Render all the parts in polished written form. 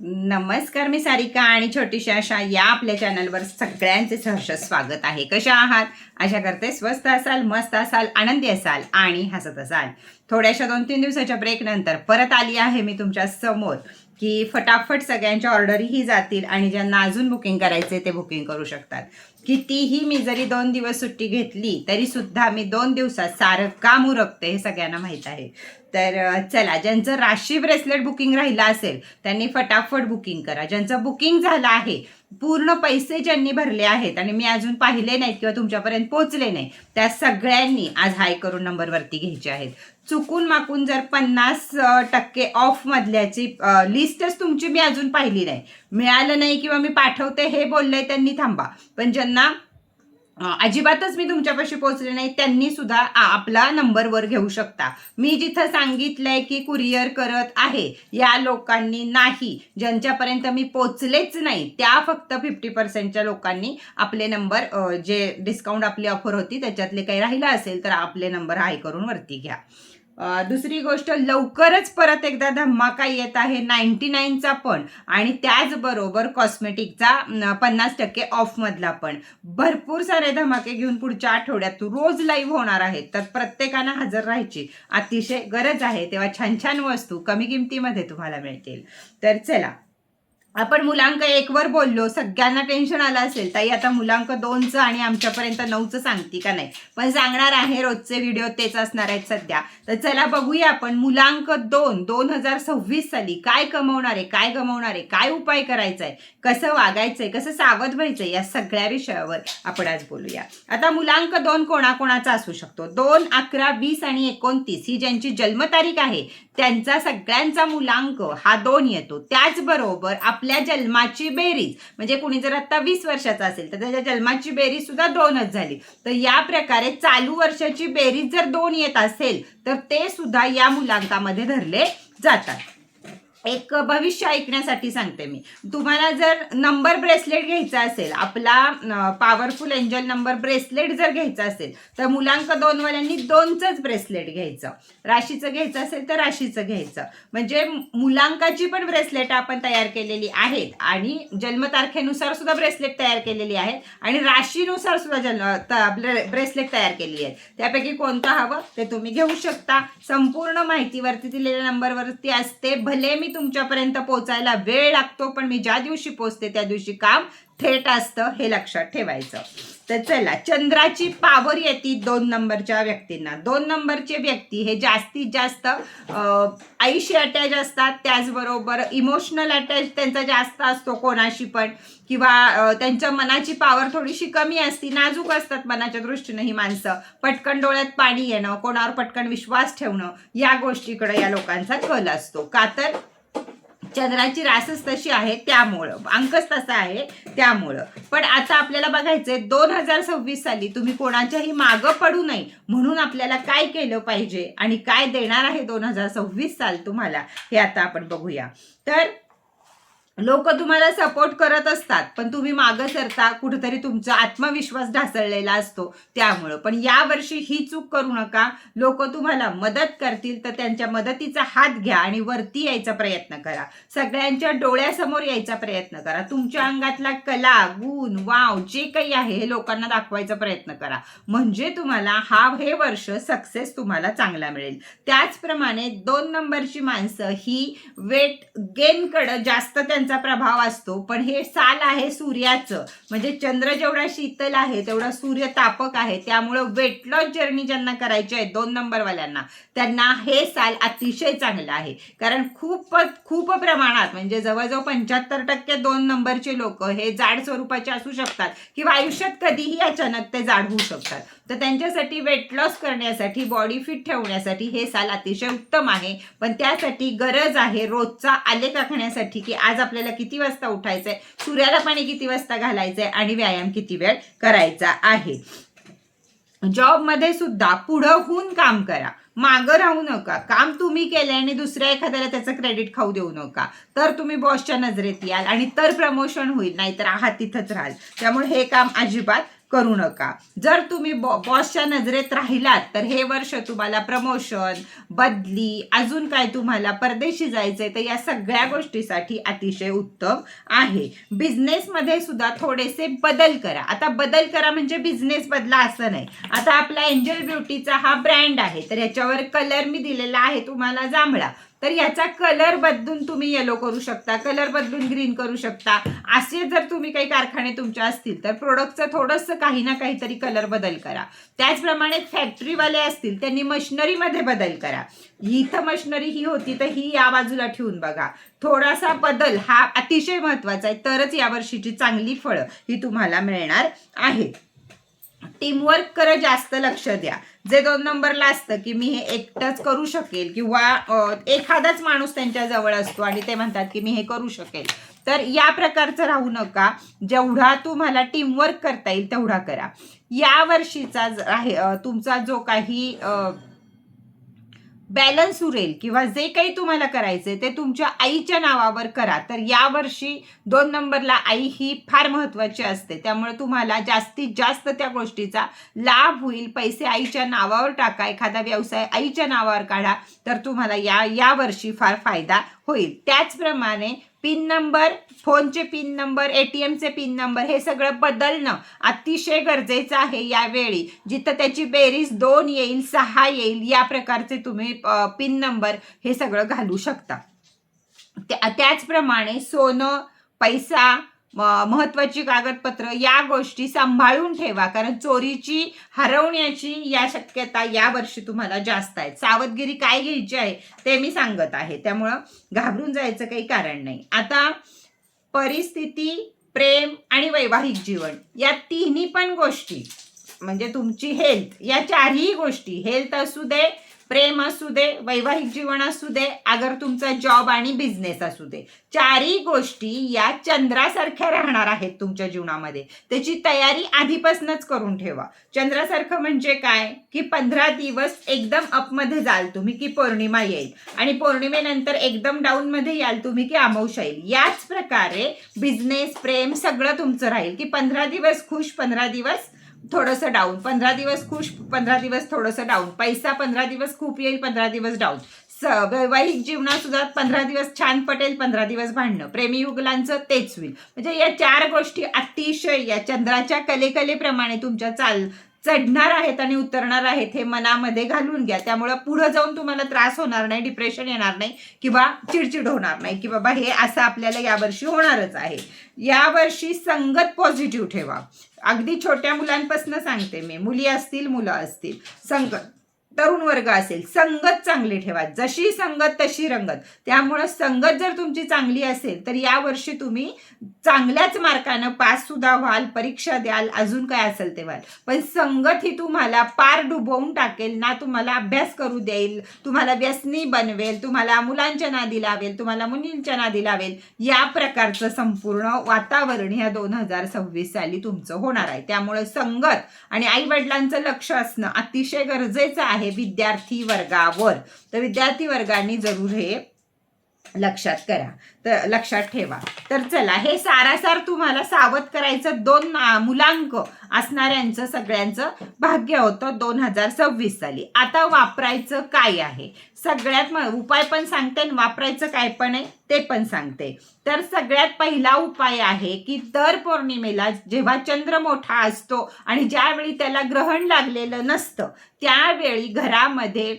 नमस्कार, मी सारिका आणि छोटीशी आशा या आपल्या चॅनलवर सगळ्यांचे सहर्ष स्वागत आहे. कशा आहात? आशा करते स्वस्त असाल, मस्त असाल, आनंदी असाल आणि हसत असाल. थोड्याशा 2-3 दिवसाच्या ब्रेक नंतर परत आली आहे मी तुमच्या समोर की फटाफट सगळ्यांच्या ऑर्डरही जातील आणि ज्यांना अजून बुकिंग करायचे ते बुकिंग करू शकतात. कितीही मी जरी 2 दिवस सुट्टी घेतली तरी सुद्धा मी 2 दिवसात सारं काम उरकते हे सगळ्यांना माहीत आहे. तर चला, ज्यांचं राशी ब्रेसलेट बुकिंग राहिलं असेल त्यांनी फटाफट बुकिंग करा. ज्यांचं बुकिंग झालं आहे, पूर्ण पैसे ज्यांनी भरले आहेत आणि मी अजून पाहिले नाहीत किंवा तुमच्यापर्यंत पोहोचले नाही, त्या सगळ्यांनी आज हाय करून नंबरवरती घ्यायचे आहेत. चुकून माकून जर 50% ऑफ मधल्याची लिस्टच तुमची मी अजून पाहिली नाही, मिळालं नाही किंवा मी पाठवते हे बोलले त्यांनी थांबा. पण ज्यांना अजिबातच मी तुमच्यापाशी पोहोचले नाही त्यांनी सुद्धा आपला नंबरवर घेऊ शकता. मी जिथं सांगितलंय की कुरिअर करत आहे या लोकांनी नाही, ज्यांच्यापर्यंत मी पोचलेच नाही त्या फक्त 50%च्या लोकांनी आपले नंबर, जे डिस्काउंट आपली ऑफर होती त्याच्यातले काही राहिला असेल तर आपले नंबर हाय करून वरती घ्या. दुसरी गोष्ट, लवकरच परत एकदा धमाका येत आहे 99चा पण आणि त्याचबरोबर कॉस्मेटिकचा 50% ऑफमधला पण. भरपूर सारे धमाके घेऊन पुढच्या आठवड्यात रोज लाईव्ह होणार आहेत, तर प्रत्येकानं हजर राहायची अतिशय गरज आहे. तेव्हा छान छान वस्तू कमी किमतीमध्ये तुम्हाला मिळतील. तर चला, आपण मुलांक 1 वर बोललो, सगळ्यांना टेन्शन आलं असेल ताई आता मुलांक 2चं आणि आमच्यापर्यंत 9चं सांगते का नाही, पण सांगणार आहे. रोजचे व्हिडिओ तेच असणार आहेत सध्या. तर चला बघूया आपण मुलांक 2 2026 साली काय कमवणार आहे, काय गमवणार आहे, काय उपाय करायचा आहे, कसं वागायचंय, कसं सावध व्हायचंय, या सगळ्या विषयावर आपण आज बोलूया. आता मुलांक 2 कोणाकोणाचा असू शकतो? 2, 11, 20 आणि 29 ही ज्यांची जन्मतारीख आहे त्यांचा सगळ्यांचा मुलांक हा 2 येतो. त्याचबरोबर आपल्या जन्माची बेरीज, म्हणजे कुणी जर आता 20 वर्षाचा असेल तर त्याच्या जन्माची बेरीज सुद्धा 2च झाली. तर या प्रकारे चालू वर्षाची बेरीज जर 2 येत असेल तर ते सुद्धा या मुलांकामध्ये धरले जातात. एक भविष्य ऐकण्यासाठी सांगते मी. तुम्हाला जर नंबर ब्रेसलेट घ्यायचा असेल, आपला पॉवरफुल एंजल नंबर ब्रेसलेट जर घ्यायचा असेल तर मुलांक 2 वाल्यांनी 2चंच ब्रेसलेट घ्यायचं. राशीचं घ्यायचं असेल तर राशीचं घ्यायचं. म्हणजे मुलांकाची पण ब्रेसलेट आपण तयार केलेली आहेत आणि जन्मतारखेनुसार सुद्धा ब्रेसलेट तयार केलेली आहेत आणि राशीनुसार सुद्धा ब्रेसलेट तयार केलेली आहेत. त्यापैकी कोणतं हवं ते तुम्ही घेऊ शकता. संपूर्ण माहिती वरती दिलेल्या नंबरवरती असते. भले मी तुमच्यापर्यंत पोहोचायला वेळ लागतो, पण मी ज्या दिवशी पोहोचते त्या दिवशी काम थेट असतं, हे लक्षात ठेवायचं. तर चला, चंद्राची पावर येते 2 नंबरच्या व्यक्तींना. 2 नंबरचे व्यक्ती हे जास्तीत जास्त आईशी अटॅच असतात, त्याचबरोबर इमोशनल अटॅच त्यांचा जास्त असतो कोणाशी पण, किंवा त्यांच्या मनाची पावर थोडीशी कमी असते, नाजूक असतात मनाच्या दृष्टीनं ही माणसं. पटकन डोळ्यात पाणी येणं, कोणावर पटकन विश्वास ठेवणं, या गोष्टीकडे या लोकांचा कल असतो. का तर चंद्राची रासच तशी आहे, त्यामुळं अंकच तसा आहे त्यामुळं. पण आता आपल्याला बघायचंय 2026 साली तुम्ही कोणाच्याही मागं पडू नये म्हणून आपल्याला काय केलं पाहिजे आणि काय देणार आहे 2026 साल तुम्हाला, हे आता आपण बघूया. तर लोक तुम्हाला सपोर्ट करत असतात पण तुम्ही मागं सरता, कुठेतरी तुमचा आत्मविश्वास ढासळलेला असतो त्यामुळं. पण यावर्षी ही चूक करू नका. लोक तुम्हाला मदत करतील तर त्यांच्या मदतीचा हात घ्या आणि वरती यायचा प्रयत्न करा. सगळ्यांच्या डोळ्यासमोर यायचा प्रयत्न करा. तुमच्या अंगातला कला, गुण, वाव जे काही आहे हे लोकांना दाखवायचा प्रयत्न करा. म्हणजे तुम्हाला हे वर्ष सक्सेस तुम्हाला चांगला मिळेल. त्याचप्रमाणे 2 नंबरची माणसं ही वेट गेन कडे जास्त त्यांचा प्रभाव असतो. पण हे साल आहे सूर्याचं, म्हणजे चंद्र जेवढा शीतल आहे तेवढा सूर्य तापक आहे. त्यामुळं वेट लॉस जर्नी ज्यांना करायची आहे 2 नंबरवाल्यांना, त्यांना हे साल अतिशय चांगलं आहे. कारण खूप प्रमाणात, म्हणजे जवळजवळ 75% 2 नंबरचे लोक हे जाड स्वरूपाचे असू शकतात किंवा आयुष्यात कधीही अचानक ते जाड होऊ शकतात. तर त्यांच्यासाठी वेट लॉस करण्यासाठी, बॉडी फिट ठेवण्यासाठी हे साल अतिशय उत्तम आहे. पण त्यासाठी गरज आहे रोजचा आलेख आखण्यासाठी की आज आपल्याला किती वाजता उठायचंय, सूर्याला पाणी किती वाजता घालायचंय आणि व्यायाम किती वेळ करायचा आहे. जॉबमध्ये सुद्धा पुढं होऊन काम करा, मागं राहू नका. काम तुम्ही केलंय आणि दुसऱ्या एखाद्याला त्याचं क्रेडिट खाऊ देऊ नका, तर तुम्ही बॉसच्या नजरेत याल आणि तर प्रमोशन होईल, नाहीतर आहात तिथंच राहाल. त्यामुळे हे काम अजिबात करू नका. जर तुम्ही बॉसच्या नजरेत राहिलात तर हे वर्ष तुम्हाला प्रमोशन, बदली, अजून काय तुम्हाला परदेशी जायचंय तर या सगळ्या गोष्टीसाठी अतिशय उत्तम आहे. बिझनेसमध्ये सुद्धा थोडेसे बदल करा. आता बदल करा म्हणजे बिझनेस बदला असं नाही. आता आपला एंजल ब्युटीचा हा ब्रँड आहे तर याच्यावर कलर मी दिलेला आहे तुम्हाला जांभळा, तर याचा कलर बदलून तुम्ही येलो करू शकता, कलर बदलून ग्रीन करू शकता. असे जर तुम्ही काही कारखाने तुमच्या असतील तर प्रोडक्टचं थोडंसं काही ना काहीतरी कलर बदल करा. त्याचप्रमाणे फॅक्टरीवाले असतील त्यांनी मशिनरीमध्ये बदल करा. इथं मशिनरी ही होती तर ही या बाजूला ठेवून बघा. थोडासा बदल हा अतिशय महत्वाचा आहे, तरच यावर्षीची चांगली फळं ही तुम्हाला मिळणार आहे. टीमवर्क करा, जास्त लक्ष द्या. जे 2 नंबरला असतं की मी हे एकटंच करू शकेल किंवा एखादाच माणूस त्यांच्या जवळ असतो आणि ते म्हणतात की मी हे करू शकेल, तर या प्रकारचं राहू नका. जेवढा तुम्हाला टीमवर्क करता येईल तेवढा करा. या वर्षीचा तुमचा जो काही बॅलन्स उरेल किंवा जे काही तुम्हाला करायचंय ते तुमच्या आईच्या नावावर करा. तर यावर्षी 2 नंबरला आई ही फार महत्वाची असते, त्यामुळे तुम्हाला जास्तीत जास्त त्या गोष्टीचा लाभ होईल. पैसे आईच्या नावावर टाका, एखादा व्यवसाय आईच्या नावावर काढा, तर तुम्हाला या वर्षी फार फायदा होईल. त्याचप्रमाणे पिन नंबर, फोनचे पिन नंबर, ATMचे पिन नंबर हे सगळं बदलणं अतिशय गरजेचं आहे यावेळी. जिथं त्याची बेरीज 2 येईल, 6 येईल, या प्रकारचे तुम्ही पिन नंबर हे सगळं घालू शकता. त्याचप्रमाणे सोनं, पैसा, महत्वाची कागदपत्र या गोष्टी सांभाळून ठेवा, कारण चोरीची, हरवण्याची या शक्यता या वर्षी तुम्हाला जास्त आहे. सावधगिरी काय घ्यायची आहे ते मी सांगत आहे, त्यामुळं घाबरून जायचं काही कारण नाही. आता परिस्थिती, प्रेम आणि वैवाहिक जीवन या तिन्ही पण गोष्टी म्हणजे तुमची हेल्थ, या चारही गोष्टी, हेल्थ असू दे, प्रेम असू दे, वैवाहिक जीवन असू दे, अगर तुमचा जॉब आणि बिझनेस असू दे, चारही गोष्टी या चंद्रासारख्या राहणार आहेत तुमच्या जीवनामध्ये. त्याची तयारी आधीपासूनच करून ठेवा. चंद्रासारखं म्हणजे काय की 15 दिवस एकदम अपमध्ये जाल तुम्ही की पौर्णिमा येईल, आणि पौर्णिमेनंतर एकदम डाऊन मध्ये याल तुम्ही की अमावस्या येईल. याच प्रकारे बिझनेस, प्रेम सगळं तुमचं राहील की 15 दिवस खुश, 15 दिवस थोडंसं डाऊन, 15 दिवस खुश, 15 दिवस थोडंसं डाऊन. पैसा 15 दिवस खूप येईल, 15 दिवस डाऊन. वैवाहिक जीवनात सुद्धा 15 दिवस छान पटेल, 15 दिवस भांडणं. प्रेमी युगलांचं तेच होईल. म्हणजे या 4 गोष्टी अतिशय या चंद्राच्या कलेप्रमाणे तुमच्या चढणार आहेत आणि उतरणार आहेत, हे मनामध्ये घालून घ्या. त्यामुळे पुढे जाऊन तुम्हाला त्रास होणार नाही, डिप्रेशन येणार नाही किंवा चिडचिड होणार नाही की बाबा हे असं आपल्याला यावर्षी होणारच आहे. यावर्षी संगत पॉझिटिव्ह ठेवा. अगदी छोट्या मुलांपासून सांगते मी, मुली असतील, मुलं असतील, संगत, तरुण वर्ग असेल, संगत चांगली ठेवा. जशी संगत तशी रंगत. त्यामुळे संगत जर तुमची चांगली असेल तर यावर्षी तुम्ही चांगल्याच मार्कानं पास सुद्धा व्हाल, परीक्षा द्याल, अजून काय असेल ते व्हाल. पण संगत ही तुम्हाला पार डुबवून टाकेल ना, तुम्हाला अभ्यास करू देईल, तुम्हाला व्यसनी बनवेल, तुम्हाला मुलांच्या नादी लावेल, तुम्हाला मुलींच्या नादी लावेल. या प्रकारचं संपूर्ण वातावरण ह्या 2026 साली तुमचं होणार आहे. त्यामुळे संगत आणि आई वडिलांचं लक्ष असणं अतिशय गरजेचं आहे विद्यार्थी वर्गावर. तर विद्यार्थी वर्गांनी जरूर हे लक्षात करा, तर लक्षात ठेवा. तर चला, हे सारासार तुम्हाला सावध करायचं 2 मुलांक असणाऱ्यांचं सगळ्यांचं भाग्य होतं 2026 साली. आता वापरायचं काय आहे, सगळ्यात उपाय पण सांगते आणि वापरायचं काय पण आहे ते पण सांगते. तर सगळ्यात पहिला उपाय आहे की दर पौर्णिमेला जेव्हा चंद्र मोठा असतो आणि ज्यावेळी त्याला ग्रहण लागलेलं नसतं त्यावेळी घरामध्ये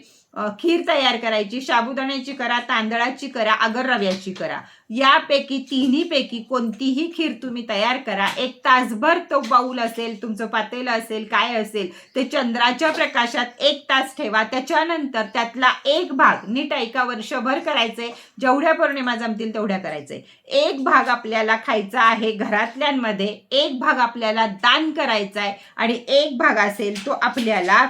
खीर तयार करायची. साबुदाण्याची करा, तांदळाची करा, अगर रव्याची करा. यापैकी तिन्हीपैकी कोणतीही खीर तुम्ही तयार करा. 1 तासभर तो बाऊल असेल, तुमचं पातेलं असेल, काय असेल ते चंद्राच्या प्रकाशात 1 तास ठेवा. त्याच्यानंतर त्यातला 1 भाग नीट ऐका, वर्षभर करायचे, जेवढ्या पौर्णिमा जमतील तेवढ्या करायचे. 1 भाग आपल्याला खायचा आहे घरातल्यांमध्ये, 1 भाग आपल्याला दान करायचा आहे आणि 1 भाग असेल तो आपल्याला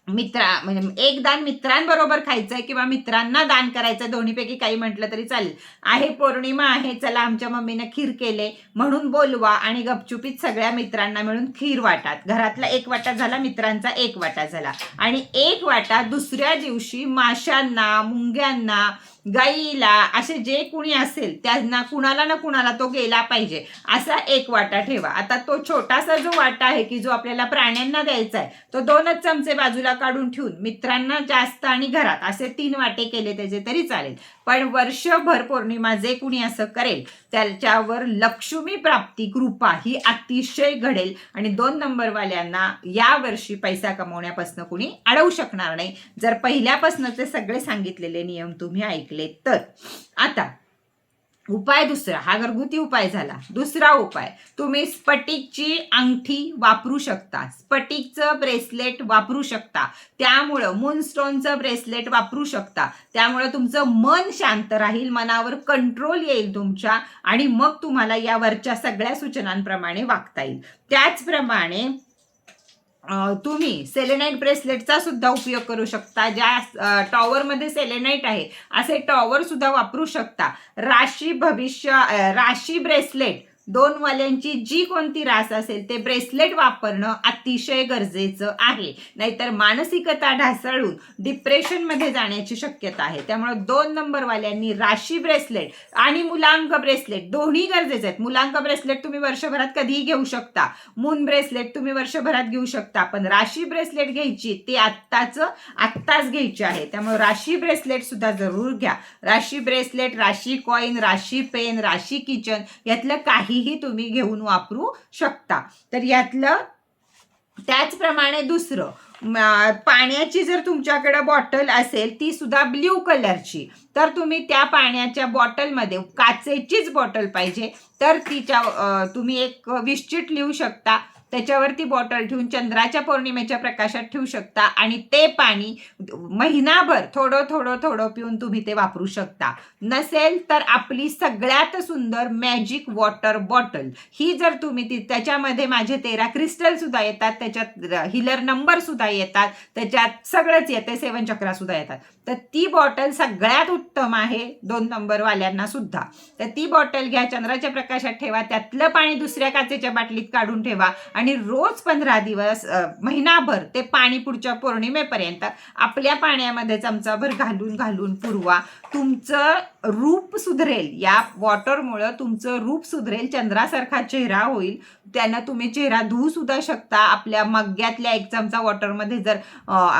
म्हणजे 1 दान मित्रांबरोबर खायचंय किंवा मित्रांना दान करायचं, दोन्हीपैकी काही म्हटलं तरी चालेल. आहे पौर्णिमा आहे, चला आमच्या मम्मीनं खीर केले म्हणून बोलवा आणि गपचुपीत सगळ्या मित्रांना मिळून खीर वाटात. घरातला 1 वाटा झाला, मित्रांचा 1 वाटा झाला, आणि 1 वाटा दुसऱ्या दिवशी माशांना, मुंग्यांना, गाईला, असे जे कुणी असेल त्यांना कुणाला ना कुणाला तो गेला पाहिजे असा एक वाटा ठेवा. आता तो छोटासा जो वाटा आहे की जो आपल्याला प्राण्यांना द्यायचा आहे तो 2च चमचे बाजूला काढून ठेवून मित्रांना जास्त आणि घरात असे 3 वाटे केले त्याचे तरी चालेल. पण वर्षभर पौर्णिमा जे कुणी असं करेल त्याच्यावर लक्ष्मी प्राप्ती कृपा ही अतिशय घडेल आणि 2 नंबरवाल्यांना या वर्षी पैसा कमवण्यापासून कुणी अडवू शकणार नाही, जर पहिल्यापासूनचे सगळे सांगितलेले नियम तुम्ही ऐकले तर. आता उपाय दुसरा, हा घरगुती उपाय झाला. दुसरा उपाय, तुम्ही स्फटिकची अंगठी वापरू शकता, स्फटिकचं ब्रेसलेट वापरू शकता, त्यामुळं मूनस्टोनचं ब्रेसलेट वापरू शकता, त्यामुळं तुमचं मन शांत राहील, मनावर कंट्रोल येईल तुमच्या आणि मग तुम्हाला यावरच्या सगळ्या सूचनांप्रमाणे वागता येईल. त्याचप्रमाणे तुम्ही सेलेनाईट ब्रेसलेटचा सुद्धा उपयोग करू शकता. ज्या टॉवरमध्ये सेलेनाईट आहे असे टॉवर सुद्धा वापरू शकता. राशी ब्रेसलेट 2 वाल्यांची जी कोणती रास असेल ते ब्रेसलेट वापरणं अतिशय गरजेचं आहे, नाहीतर मानसिकता ढासळून डिप्रेशनमध्ये जाण्याची शक्यता आहे. त्यामुळे 2 नंबरवाल्यांनी राशी ब्रेसलेट आणि मुलांक ब्रेसलेट दोन्ही गरजेचे आहेत. मुलांक ब्रेसलेट तुम्ही वर्षभरात कधीही घेऊ शकता, मून ब्रेसलेट तुम्ही वर्षभरात घेऊ शकता, पण राशी ब्रेसलेट घ्यायची ती आत्ताच घ्यायची आहे. त्यामुळे राशी ब्रेसलेट सुद्धा जरूर घ्या. राशी ब्रेसलेट, राशी कॉइन, राशी पेन, राशी किचन यातलं काही तुम्ही घेऊन वापरू शकता. तर यातलं त्याचप्रमाणे दुसरं, पाण्याची जर तुमच्याकडे बॉटल असेल ती सुद्धा ब्ल्यू कलरची, तर तुम्ही त्या पाण्याच्या बॉटलमध्ये, काचेचीच बॉटल पाहिजे तर तुम्ही एक विश्चिट लिहू शकता, त्याच्यावरती बॉटल ठेवून चंद्राच्या पौर्णिमेच्या प्रकाशात ठेवू शकता आणि ते पाणी महिनाभर थोडं पिऊन तुम्ही ते वापरू शकता. नसेल तर आपली सगळ्यात सुंदर मॅजिक वॉटर बॉटल ही जर तुम्ही त्याच्यामध्ये माझे 13 क्रिस्टल सुद्धा येतात, त्याच्यात हिलर नंबर सुद्धा येतात, त्याच्यात सगळंच येते, 7 चक्रा सुद्धा येतात, तर ती बॉटल सगळ्यात उत्तम आहे 2 नंबरवाल्यांना सुद्धा. तर ती बॉटल घ्या, चंद्राच्या प्रकाशात ठेवा, त्यातलं पाणी दुसऱ्या काचेच्या बाटलीत काढून ठेवा आणि रोज 15 दिवस महिनाभर ते पाणी पुढच्या पौर्णिमेपर्यंत आपल्या पाण्यामध्ये चमचाभर घालून पुरवा. तुमचं रूप सुधरेल, या वॉटरमुळं तुमचं रूप सुधरेल, चंद्रासारखा चेहरा होईल. त्यानं तुम्ही चेहरा धुवू सुद्धा शकता. आपल्या मग्ग्यातल्या 1 चमचा वॉटरमध्ये जर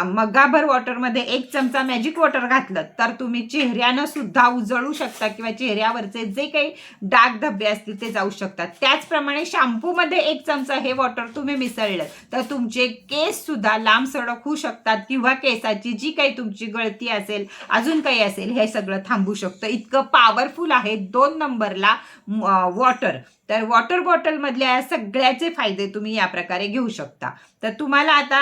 मग्गाभर वॉटरमध्ये 1 चमचा मॅजिक वॉटर घातलं तर तुम्ही चेहऱ्यानं सुद्धा उजळू शकता किंवा चेहऱ्यावरचे जे काही डाग धब्बे असतील ते जाऊ शकतात. त्याचप्रमाणे शॅम्पूमध्ये 1 चमचा हे वॉटर तुम्ही मिसळलं तर तुमचे केस सुद्धा लांब सडक होऊ शकतात किंवा केसाची जी काही तुमची गळती असेल, अजून काही असेल, हे सगळं थांबू शकतं. इतकं पॉवरफुल आहे 2 नंबरला वॉटर. तर वॉटर बॉटल मधल्या सगळ्याचे फायदे तुम्ही या प्रकारे घेऊ शकता. तर तुम्हाला आता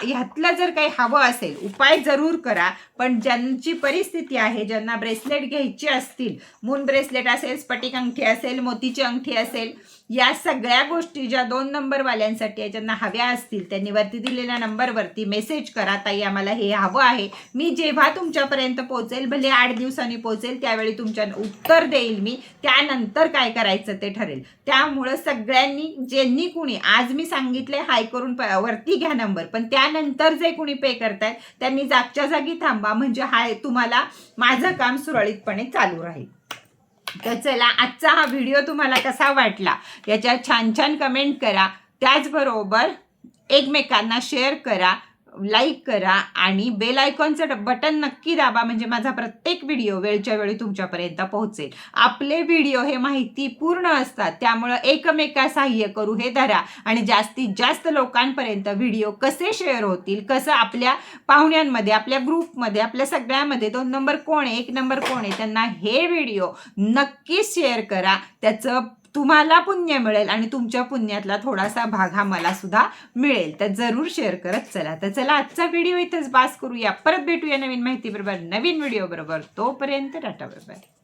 ह्यातलं जर काही हवं असेल, उपाय जरूर करा, पण ज्यांची परिस्थिती आहे, ज्यांना ब्रेसलेट घ्यायची असतील, मून ब्रेसलेट असेल, स्फटिक अंगठी असेल, मोतीची अंगठी असेल, या सगळ्या गोष्टी ज्या 2 नंबरवाल्यांसाठी आहे, ज्यांना हव्या असतील त्यांनी वरती दिलेल्या नंबरवरती मेसेज करा, ताई आम्हाला हे हवं आहे. मी जेव्हा तुमच्यापर्यंत पोहोचेल, भले 8 दिवसांनी पोहोचेल, त्यावेळी तुमच्या उत्तर देईल मी, त्यानंतर काय करायचं ते ठरेल. त्यामुळं सगळ्यांनी, ज्यांनी कुणी आज मी सांगितले हाय करून वरती घ्या नंबर, पण त्यानंतर जे कुणी पे करतायत त्यांनी जागच्या जागी थांबा, म्हणजे हाय तुम्हाला माझं काम सुरळीतपणे चालू राहील. तर चला, आजचा हा व्हिडिओ तुम्हाला कसा वाटला याच्यात छान कमेंट करा. त्याचबरोबर एकमेकांना शेअर करा, लाईक करा आणि बेल आयकॉनचं बटन नक्की दाबा, म्हणजे माझा प्रत्येक व्हिडिओ वेळच्या वेळी तुमच्यापर्यंत पोहोचेल. आपले व्हिडिओ हे माहितीपूर्ण असतात, त्यामुळं एकमेका सहाय्य करू हे धरा आणि जास्तीत जास्त लोकांपर्यंत व्हिडिओ कसे शेअर होतील, कसं आपल्या पाहुण्यांमध्ये, आपल्या ग्रुपमध्ये, आपल्या सगळ्यामध्ये 2 नंबर कोण आहे, 1 नंबर कोण आहे, त्यांना हे व्हिडिओ नक्कीच शेअर करा. त्याचं तुम्हाला पुण्य मिळेल आणि तुमच्या पुण्यातला थोडासा भाग हा मला सुद्धा मिळेल. तर जरूर शेअर करत चला. तर चला, आजचा व्हिडिओ इथेच बास करूया. परत भेटूया नवीन माहिती बरोबर, नवीन व्हिडिओ बरोबर. तोपर्यंत टाटा, बाय बाय.